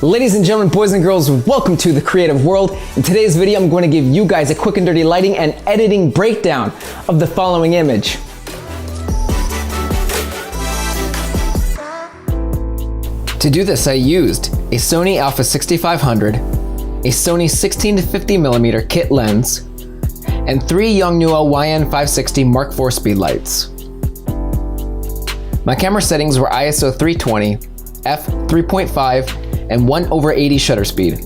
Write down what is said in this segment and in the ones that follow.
Ladies and gentlemen, boys and girls, welcome to the creative world. In today's video, I'm going to give you guys a quick and dirty lighting and editing breakdown of the following image. To do this, I used a Sony Alpha 6500, a Sony 16-50mm kit lens, and 3 Yongnuo YN560 Mark IV Speedlites. My camera settings were ISO 320, f3.5, and 1/80 shutter speed.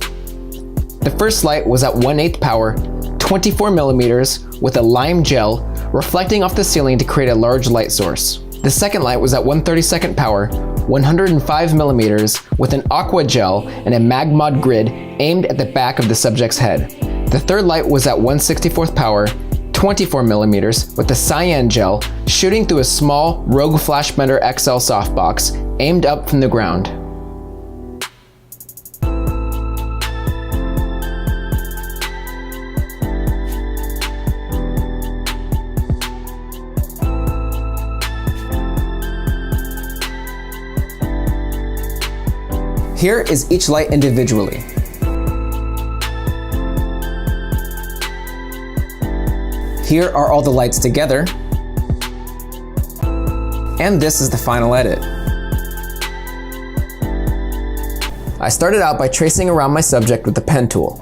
The first light was at 1/8 power, 24mm with a lime gel reflecting off the ceiling to create a large light source. The second light was at 1/32 power, 105mm with an aqua gel and a Magmod grid aimed at the back of the subject's head. The third light was at 1/64 power, 24mm with a cyan gel shooting through a small Rogue Flashbender XL softbox aimed up from the ground. Here is each light individually. Here are all the lights together. And this is the final edit. I started out by tracing around my subject with the pen tool.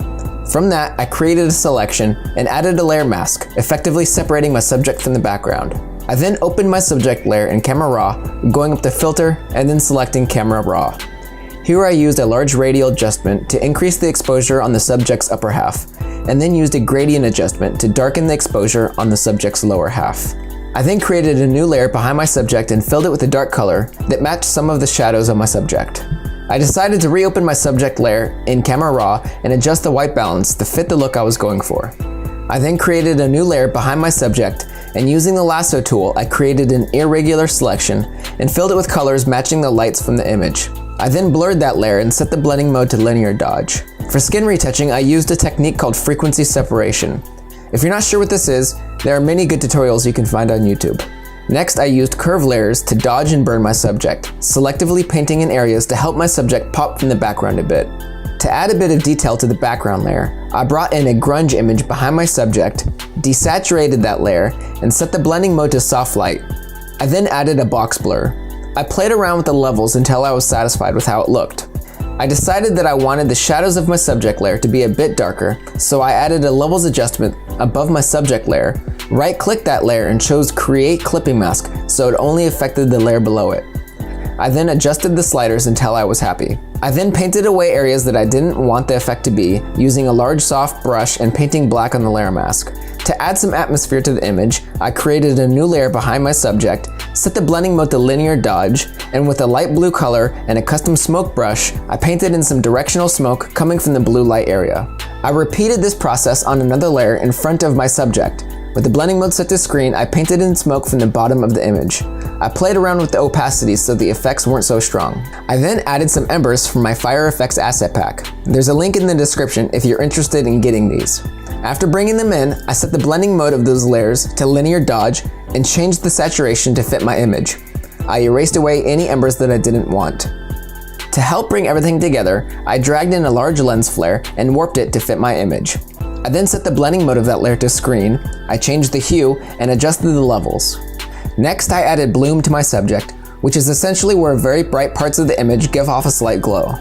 From that, I created a selection and added a layer mask, effectively separating my subject from the background. I then opened my subject layer in Camera Raw, going up to Filter and then selecting Camera Raw. Here I used a large radial adjustment to increase the exposure on the subject's upper half, and then used a gradient adjustment to darken the exposure on the subject's lower half. I then created a new layer behind my subject and filled it with a dark color that matched some of the shadows of my subject. I decided to reopen my subject layer in Camera Raw and adjust the white balance to fit the look I was going for. I then created a new layer behind my subject, and using the lasso tool, I created an irregular selection and filled it with colors matching the lights from the image. I then blurred that layer and set the blending mode to linear dodge. For skin retouching, I used a technique called frequency separation. If you're not sure what this is, there are many good tutorials you can find on YouTube. Next, I used curve layers to dodge and burn my subject, selectively painting in areas to help my subject pop from the background a bit. To add a bit of detail to the background layer, I brought in a grunge image behind my subject, desaturated that layer, and set the blending mode to soft light. I then added a box blur. I played around with the levels until I was satisfied with how it looked. I decided that I wanted the shadows of my subject layer to be a bit darker, so I added a levels adjustment above my subject layer, right-clicked that layer and chose Create Clipping Mask so it only affected the layer below it. I then adjusted the sliders until I was happy. I then painted away areas that I didn't want the effect to be, using a large soft brush and painting black on the layer mask. To add some atmosphere to the image, I created a new layer behind my subject, set the blending mode to linear dodge, and with a light blue color and a custom smoke brush, I painted in some directional smoke coming from the blue light area. I repeated this process on another layer in front of my subject. With the blending mode set to screen, I painted in smoke from the bottom of the image. I played around with the opacity so the effects weren't so strong. I then added some embers from my Fire Effects asset pack. There's a link in the description if you're interested in getting these. After bringing them in, I set the blending mode of those layers to linear dodge and changed the saturation to fit my image. I erased away any embers that I didn't want. To help bring everything together, I dragged in a large lens flare and warped it to fit my image. I then set the blending mode of that layer to screen, I changed the hue, and adjusted the levels. Next, I added bloom to my subject, which is essentially where very bright parts of the image give off a slight glow.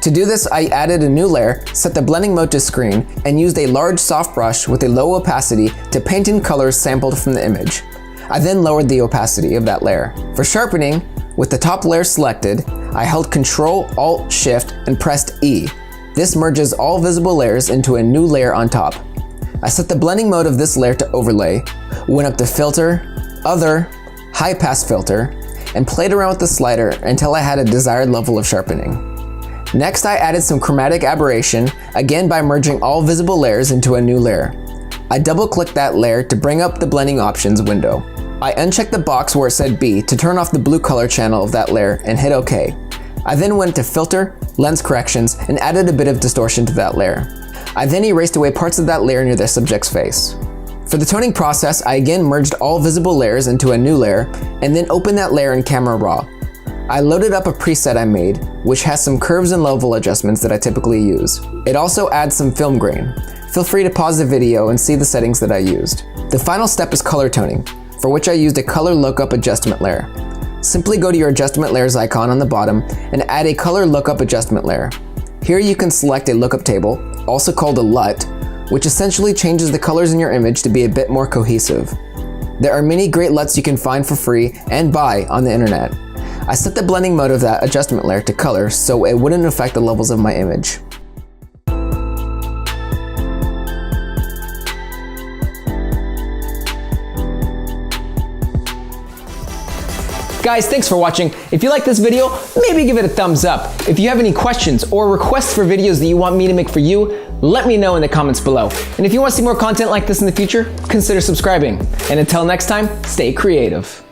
To do this, I added a new layer, set the blending mode to screen, and used a large soft brush with a low opacity to paint in colors sampled from the image. I then lowered the opacity of that layer. For sharpening, with the top layer selected, I held Ctrl, Alt, Shift, and pressed E. This merges all visible layers into a new layer on top. I set the blending mode of this layer to overlay, went up to Filter, Other, High Pass Filter, and played around with the slider until I had a desired level of sharpening. Next, I added some chromatic aberration, again by merging all visible layers into a new layer. I double-clicked that layer to bring up the blending options window. I unchecked the box where it said B to turn off the blue color channel of that layer and hit OK. I then went to Filter, Lens Corrections, and added a bit of distortion to that layer. I then erased away parts of that layer near the subject's face. For the toning process, I again merged all visible layers into a new layer, and then opened that layer in Camera Raw. I loaded up a preset I made, which has some curves and level adjustments that I typically use. It also adds some film grain. Feel free to pause the video and see the settings that I used. The final step is color toning, for which I used a color lookup adjustment layer. Simply go to your adjustment layers icon on the bottom and add a color lookup adjustment layer. Here you can select a lookup table, also called a LUT, which essentially changes the colors in your image to be a bit more cohesive. There are many great LUTs you can find for free and buy on the internet. I set the blending mode of that adjustment layer to color so it wouldn't affect the levels of my image. Guys, thanks for watching. If you like this video, maybe give it a thumbs up. If you have any questions or requests for videos that you want me to make for you, let me know in the comments below. And if you want to see more content like this in the future, consider subscribing. And until next time, stay creative.